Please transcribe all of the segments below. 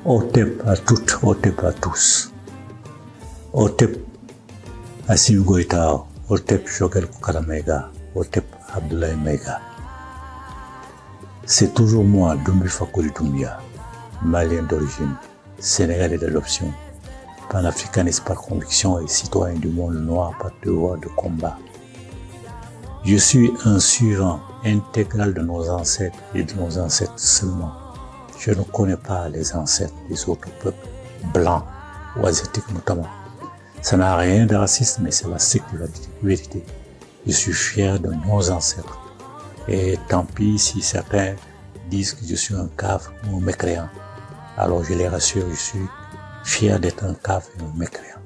Otep à toutes, Otep à tous. Otep Assimi Goïta, Otep Choguel Koukala Maïga, Otep Abdoulaye Maïga. C'est toujours moi, Doumbouya Fakoli Doumbouya, malien d'origine, sénégalais d'adoption, panafricaniste par conviction et citoyen du monde noir par devoir de combat. Je suis un suivant intégral de nos ancêtres et de nos ancêtres seulement. Je ne connais pas les ancêtres des autres peuples, blancs ou asiatiques notamment. Ça n'a rien de raciste, mais c'est la stricte vérité. Je suis fier de nos ancêtres. Et tant pis si certains disent que je suis un cave ou un mécréant. Alors je les rassure, je suis fier d'être un cave et un mécréant.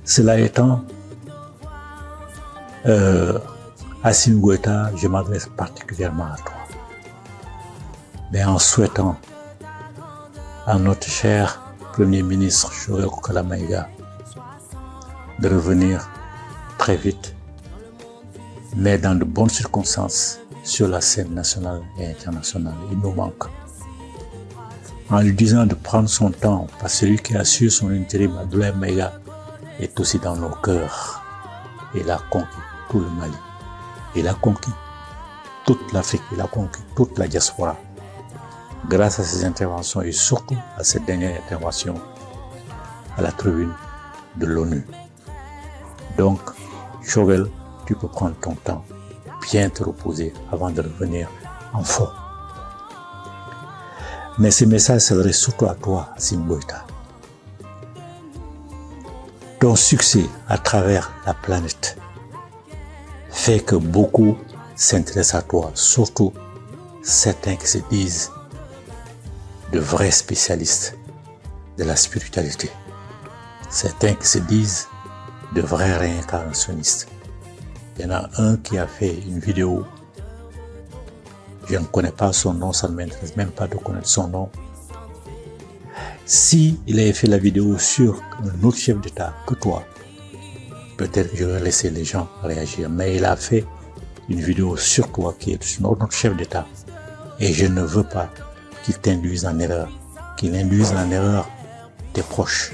Cela étant, Assimi Goïta, je m'adresse particulièrement à toi. Mais en souhaitant à notre cher Premier ministre Choguel Koukala Maïga de revenir très vite, mais dans de bonnes circonstances sur la scène nationale et internationale. Il nous manque. En lui disant de prendre son temps, parce que celui qui assure son intérim, Abdoulaye Maïga, est aussi dans nos cœurs. Il a conquis tout le Mali. Il a conquis toute l'Afrique. Il a conquis toute la diaspora. Grâce à ses interventions et surtout à cette dernière intervention à la tribune de l'ONU. Donc, Choguel, tu peux prendre ton temps, bien te reposer avant de revenir en forme. Mais ce message s'adresse surtout à toi, Assimi Goïta. Ton succès à travers la planète fait que beaucoup s'intéressent à toi, surtout certains qui se disent de vrais spécialistes de la spiritualité. Certains qui se disent de vrais réincarnationnistes. Il y en a un qui a fait une vidéo, je ne connais pas son nom, ça ne m'intéresse même pas de connaître son nom. Si il avait fait la vidéo sur un autre chef d'État que toi, peut-être que j'aurais laissé les gens réagir, mais il a fait une vidéo sur toi qui est sur notre chef d'État. Et je ne veux pas qu'il t'induise en erreur, qu'il induise en erreur tes proches.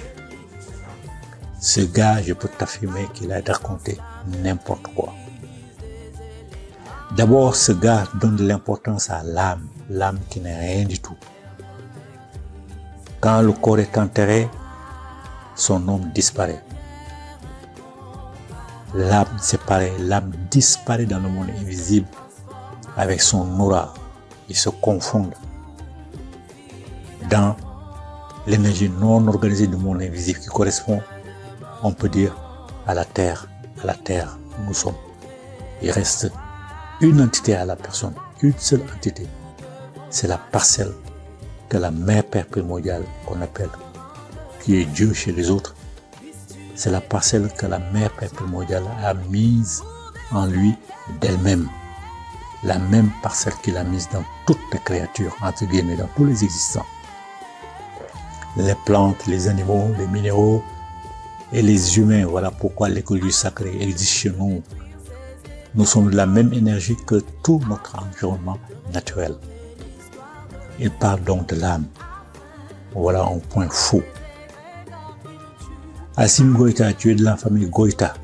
Ce gars, je peux t'affirmer qu'il a raconté n'importe quoi. D'abord, ce gars donne de l'importance à l'âme, l'âme qui n'est rien du tout. Quand le corps est enterré, son âme disparaît. L'âme c'est pareil, l'âme disparaît dans le monde invisible avec son aura. Ils se confondent dans l'énergie non organisée du monde invisible qui correspond, on peut dire, à la terre où nous sommes. Il reste une entité à la personne, une seule entité. C'est la parcelle que la mère Père primordiale qu'on appelle, qui est Dieu chez les autres. C'est la parcelle que la mère Père primordiale a mise en lui d'elle-même. La même parcelle qu'il a mise dans toutes les créatures, entre guillemets, dans tous les existants. Les plantes, les animaux, les minéraux et les humains. Voilà pourquoi l'écologie sacrée existe chez nous. Nous sommes de la même énergie que tout notre environnement naturel. Il parle donc de l'âme. Voilà un point faux. Assimi Goïta, tu es de la famille Goïta.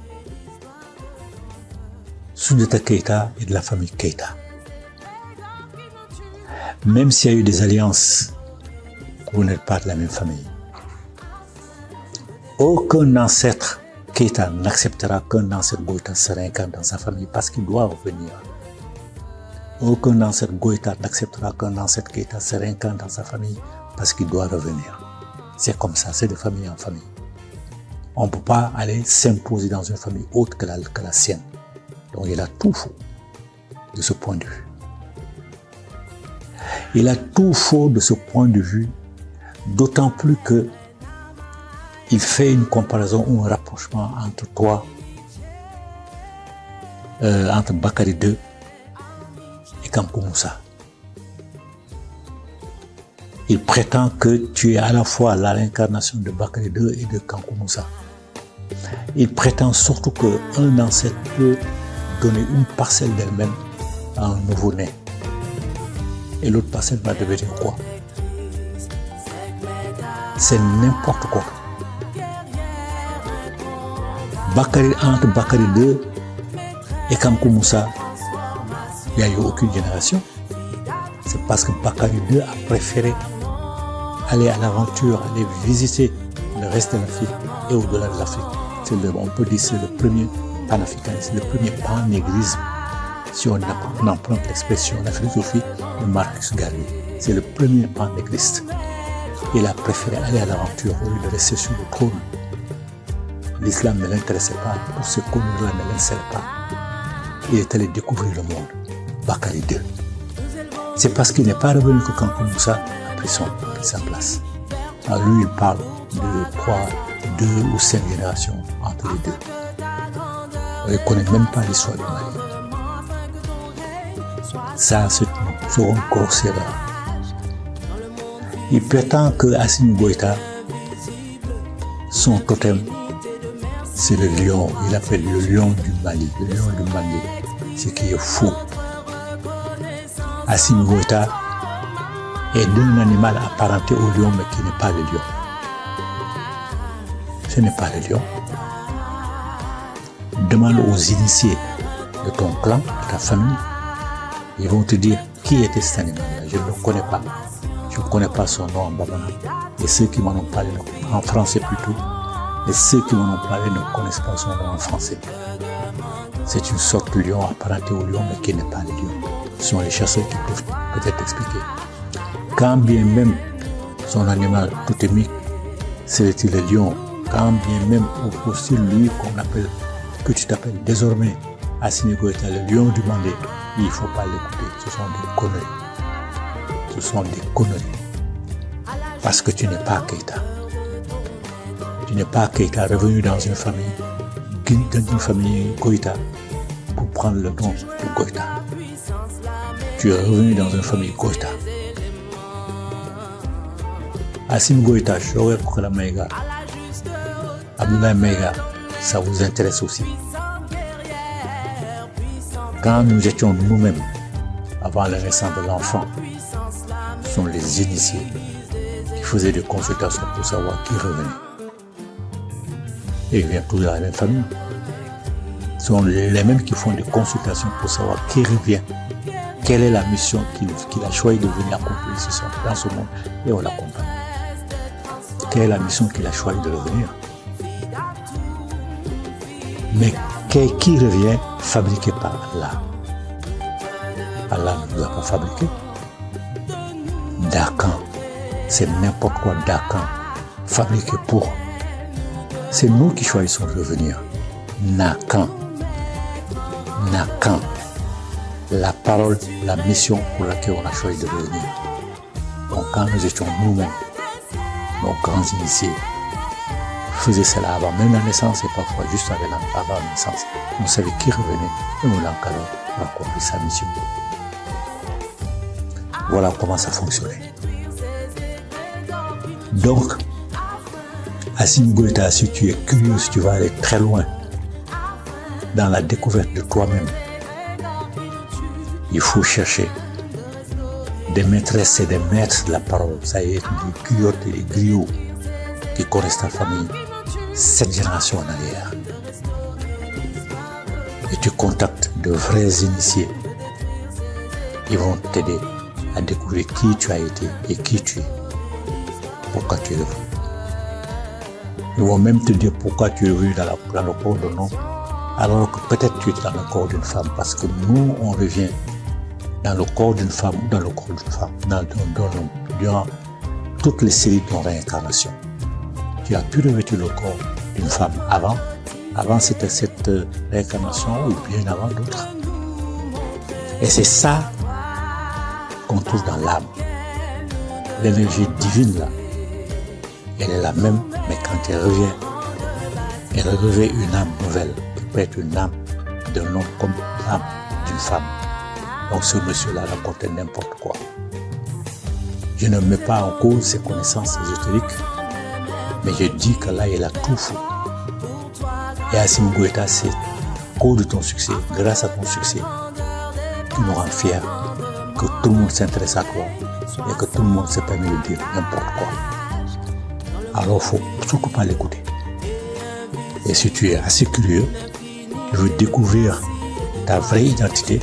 Soundiata Keïta est de la famille Keïta. Même s'il y a eu des alliances, vous n'êtes pas de la même famille. Aucun ancêtre Keïta n'acceptera qu'un ancêtre Goïta se réincarne dans sa famille parce qu'il doit revenir. Aucun ancêtre Goïta n'acceptera qu'un ancêtre Keïta se réincarne dans sa famille parce qu'il doit revenir. C'est comme ça, c'est de famille en famille. On ne peut pas aller s'imposer dans une famille autre que la sienne. Donc il a tout faux de ce point de vue. Il a tout faux de ce point de vue, d'autant plus que il fait une comparaison ou un rapprochement entre toi, entre Bakary II et Kankou Moussa. Il prétend que tu es à la fois la réincarnation de Bakary II et de Kankou Moussa. Il prétend surtout qu'un ancêtre peut donner une parcelle d'elle-même à un nouveau-né. Et l'autre parcelle va devenir quoi? c'est n'importe quoi. Entre Bakary II et Kankou Moussa, il n'y a eu aucune génération. C'est parce que Bakary II a préféré aller à l'aventure, aller visiter le reste de l'Afrique et au-delà de l'Afrique. On peut dire que c'est le premier panafricanisme, le premier pan-négrisme. Si on emprunte l'expression, la philosophie de Marcus Garvey, c'est le premier pan-négriste. Il a préféré aller à l'aventure au lieu de rester sur le trône. L'islam ne l'intéressait pas, pour ce connu-là ne l'intéressait pas. Il est allé découvrir le monde, Bakary II. C'est parce qu'il n'est pas revenu que Kankou Moussa a pris sa place. Alors lui, il parle de 3, 2 ou 5 générations entre les deux. Il ne connaît même pas l'histoire du Mali. Ça, c'est une grosse erreur. Il prétend que Assimi Goïta, son totem, c'est le lion. Il appelle le lion du Mali. Le lion du Mali, ce qui est faux. Assimi Goïta est d'un animal apparenté au lion, mais qui n'est pas le lion. Ce n'est pas le lion. Demande aux initiés de ton clan, de ta famille. Ils vont te dire qui était cet animal-là. Je ne le connais pas. Je ne connais pas son nom en babana. Et ceux qui m'en ont parlé, en français plutôt, et ceux qui m'en ont parlé ne connaissent pas son nom en français. C'est une sorte de lion apparenté au lion, mais qui n'est pas le lion. Ce sont les chasseurs qui peuvent peut-être expliquer. Quand bien même son animal totémique, c'est le lion, quand bien même aussi lui que tu t'appelles désormais Assimi Goïta, le lion du Mandé, il ne faut pas l'écouter. Ce sont des conneries. Ce sont des conneries. Parce que tu n'es pas Keïta. Tu n'es pas Keïta revenu dans une famille Goïta pour prendre le nom de Goïta. Tu es revenu dans une famille Goïta. Assimi Goïta, Choguel Kokala Maïga, Abdoulaye Maïga, ça vous intéresse aussi. Quand nous étions nous-mêmes, avant la naissance de l'enfant, ce sont les initiés qui faisaient des consultations pour savoir qui revenait. Et ils viennent tous de la même famille. Ce sont les mêmes qui font des consultations pour savoir qui revient. Quelle est la mission qu'il a choisi de venir accomplir dans ce monde, et on l'accompagne. Quelle est la mission qu'il a choisi de revenir? Mais qui revient fabriqué par Allah. Allah ne nous a pas fabriqué. Dakan, c'est n'importe quoi Dakan, fabriqué pour. C'est nous qui choisissons de revenir. Nakan, la parole, la mission pour laquelle on a choisi de revenir. Donc quand nous étions nous-mêmes, nos grands initiés, faisaient cela avant même la naissance et parfois juste avant la naissance. On savait qui revenait et on l'encadrait pour accomplir sa mission. Voilà comment ça fonctionnait. Donc, Assimi Goïta, si tu es curieux, si tu vas aller très loin dans la découverte de toi-même, il faut chercher des maîtresses et des maîtres de la parole. Ça y est, des griottes et des griots qui connaissent ta famille 7 générations en arrière. Et tu contactes de vrais initiés. Ils vont t'aider à découvrir qui tu as été et qui tu es. Pourquoi tu es revenu. Ils vont même te dire pourquoi tu es revenu dans le corps d'un homme, alors que peut-être tu es dans le corps d'une femme. Parce que nous, on revient dans le corps d'une femme ou dans le corps d'une femme, durant toutes les séries de réincarnation. Tu as pu revêtir le corps d'une femme avant c'était cette réincarnation ou bien avant d'autres. Et c'est ça qu'on trouve dans l'âme. L'énergie divine là, elle est la même, mais quand elle revêt une âme nouvelle, qui peut être une âme d'un homme comme l'âme d'une femme. Donc ce monsieur-là racontait n'importe quoi. Je ne mets pas en cause ses connaissances ésotériques, mais je dis que là, il a tout faux. Et Assimi Goïta, c'est à cause de ton succès, grâce à ton succès, tu nous rends fiers, que tout le monde s'intéresse à toi et que tout le monde se permet de dire n'importe quoi. alors il ne faut surtout pas l'écouter. Et si tu es assez curieux, tu veux découvrir ta vraie identité,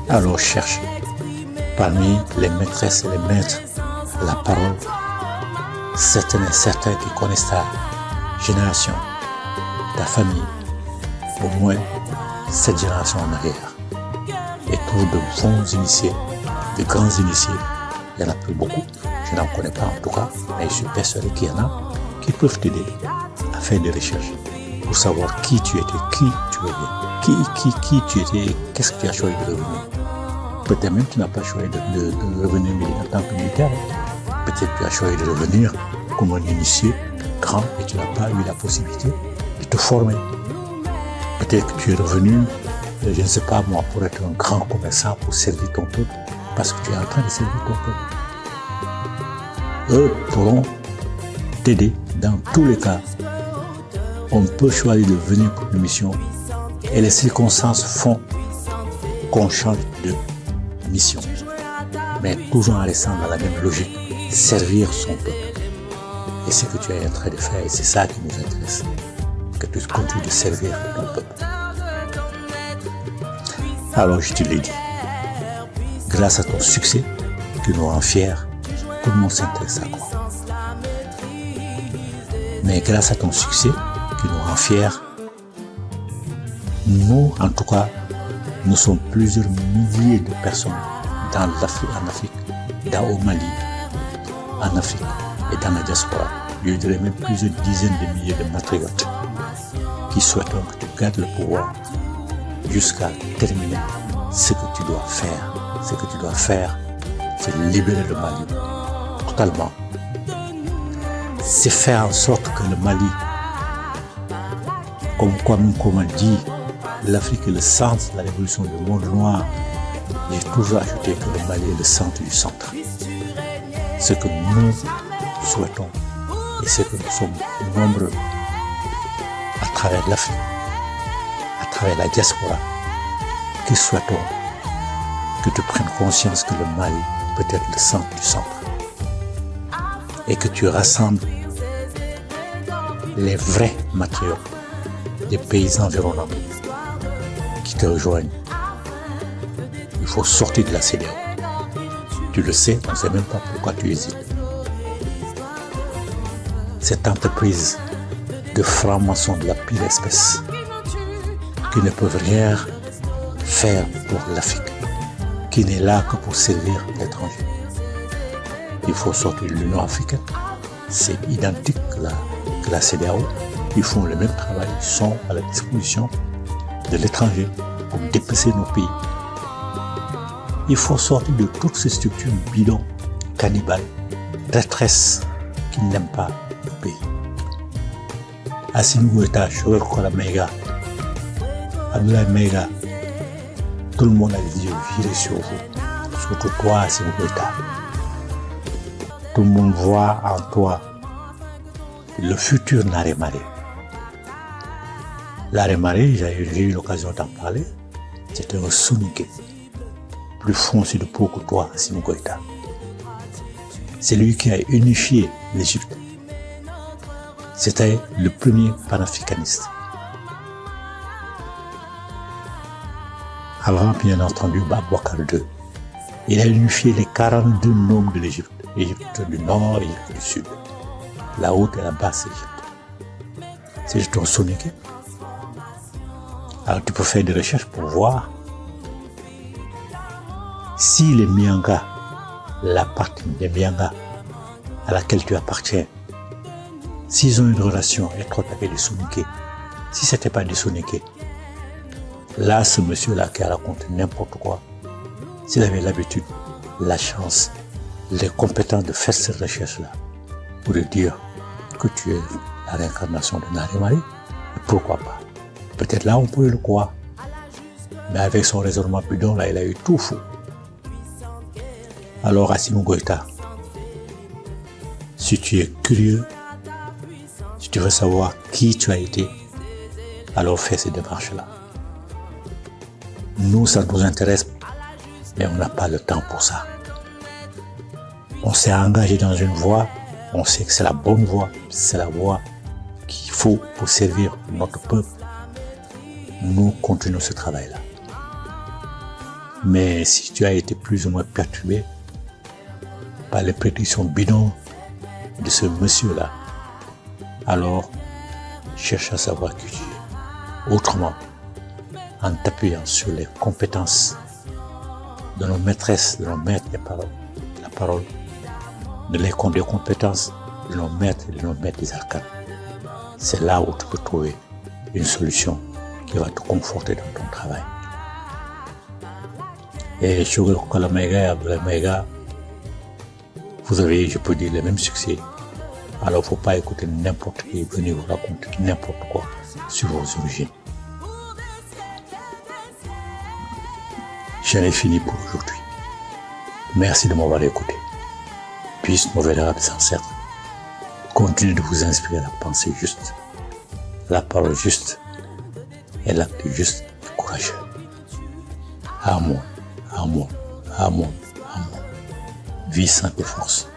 alors cherche parmi les maîtresses et les maîtres de la parole, certains et certains qui connaissent ta génération, ta famille, au moins cette génération en arrière. Et trouve de bons initiés, de grands initiés. Il n'y en a plus beaucoup, je n'en connais pas en tout cas, mais je suis persuadé qu'il y en a qui peuvent t'aider à faire des recherches pour savoir qui tu étais, qui tu es, qui tu étais, qu'est-ce que tu as choisi de devenir. Peut-être même tu n'as pas choisi de revenir en tant que militaire. Peut-être tu as choisi de revenir comme un initié grand et tu n'as pas eu la possibilité de te former. Peut-être que tu es revenu, je ne sais pas moi, pour être un grand commerçant, pour servir ton peuple, parce que tu es en train de servir ton peuple. Eux pourront t'aider dans tous les cas. On peut choisir de venir pour une mission et les circonstances font qu'on change de mission. Mais toujours en restant dans la même logique, servir son peuple. Et c'est ce que tu es en train de faire et c'est ça qui nous intéresse. Que tu continues de servir ton peuple. Alors je te l'ai dit, grâce à ton succès, qui nous rend fiers, tout le monde s'intéresse à toi. Mais grâce à ton succès, qui nous rend fiers, nous, en tout cas, nous sommes plusieurs milliers de personnes en Afrique, au Mali, en Afrique et dans la diaspora. Je dirais même plusieurs dizaines de milliers de patriotes qui souhaitent que tu gardes le pouvoir jusqu'à terminer ce que tu dois faire. Ce que tu dois faire, c'est libérer le Mali totalement. C'est faire en sorte que le Mali, comme on dit, l'Afrique est le centre de la révolution du monde noir. J'ai toujours ajouté que le Mali est le centre du centre. Ce que nous souhaitons et ce que nous sommes nombreux à travers l'Afrique, à travers la diaspora, qui souhaitons que tu prennes conscience que le Mali peut être le centre du centre et que tu rassembles les vrais patriotes des pays environnants qui te rejoignent. Il faut sortir de la CEDEAO. Tu le sais, on ne sait même pas pourquoi tu hésites. Cette entreprise de francs-maçons de la pire espèce qui ne peuvent rien faire pour l'Afrique, qui n'est là que pour servir l'étranger. Il faut sortir de l'Union africaine. C'est identique que la CEDEAO. Ils font le même travail, ils sont à la disposition de l'étranger pour dépecer nos pays. Il faut sortir de toutes ces structures bidons, cannibales, traîtresses qui n'aiment pas le pays. Assimi Goïta, Choguel Kokola Maïga, Abdoulaye Maïga, tout le monde a les yeux virés sur vous, surtout toi, Assimi Goïta. Tout le monde voit en toi le futur Naré Maré. Naré Maré, j'ai eu l'occasion d'en parler, c'était un Soninké, plus foncé de peau que toi, Assimi Goïta. C'est lui qui a unifié l'Égypte. C'était le premier panafricaniste. Avant, bien entendu, Boubacar II. Il a unifié les 42 noms de l'Égypte. L'Égypte du Nord, l'Égypte du Sud. La haute et la basse Égypte. C'est juste un Soninké. Alors tu peux faire des recherches pour voir si les Mianga, la partie des Mianga à laquelle tu appartiens, s'ils ont une relation étroite avec les Soninké, si ce n'était pas des Soninké, là, ce monsieur-là qui a raconté n'importe quoi, s'il avait l'habitude, la chance, les compétences de faire cette recherche-là, pour lui dire que tu es la réincarnation de Naré Maré, pourquoi pas? Peut-être là, on pourrait le croire. Mais avec son raisonnement bidon, là, il a eu tout fou. Alors, Assimi Goïta, si tu es curieux, si tu veux savoir qui tu as été, alors fais ces démarches-là. Nous, ça nous intéresse, mais on n'a pas le temps pour ça. On s'est engagé dans une voie On sait que c'est la bonne voie, c'est la voie qu'il faut pour servir notre peuple. Nous continuons ce travail-là. Mais si tu as été plus ou moins perturbé par les prédictions bidons de ce monsieur-là, alors cherche à savoir qui tu es. Autrement, en t'appuyant sur les compétences de nos maîtresses, de nos maîtres de la parole, de les compétences de nos maîtres et de nos maîtres des arcanes. C'est là où tu peux trouver une solution qui va te conforter dans ton travail. Et Choguel Kalamaïga et Abdoulaye Maïga, vous avez, je peux dire, le même succès. Alors, il ne faut pas écouter n'importe qui venir vous raconter n'importe quoi sur vos origines. J'en ai fini pour aujourd'hui. Merci de m'avoir écouté. Puisse nos vénérables ancêtres continuer de vous inspirer la pensée juste, la parole juste et l'acte juste et courageux. Amour, amour, amour, amour. Vie, santé, force.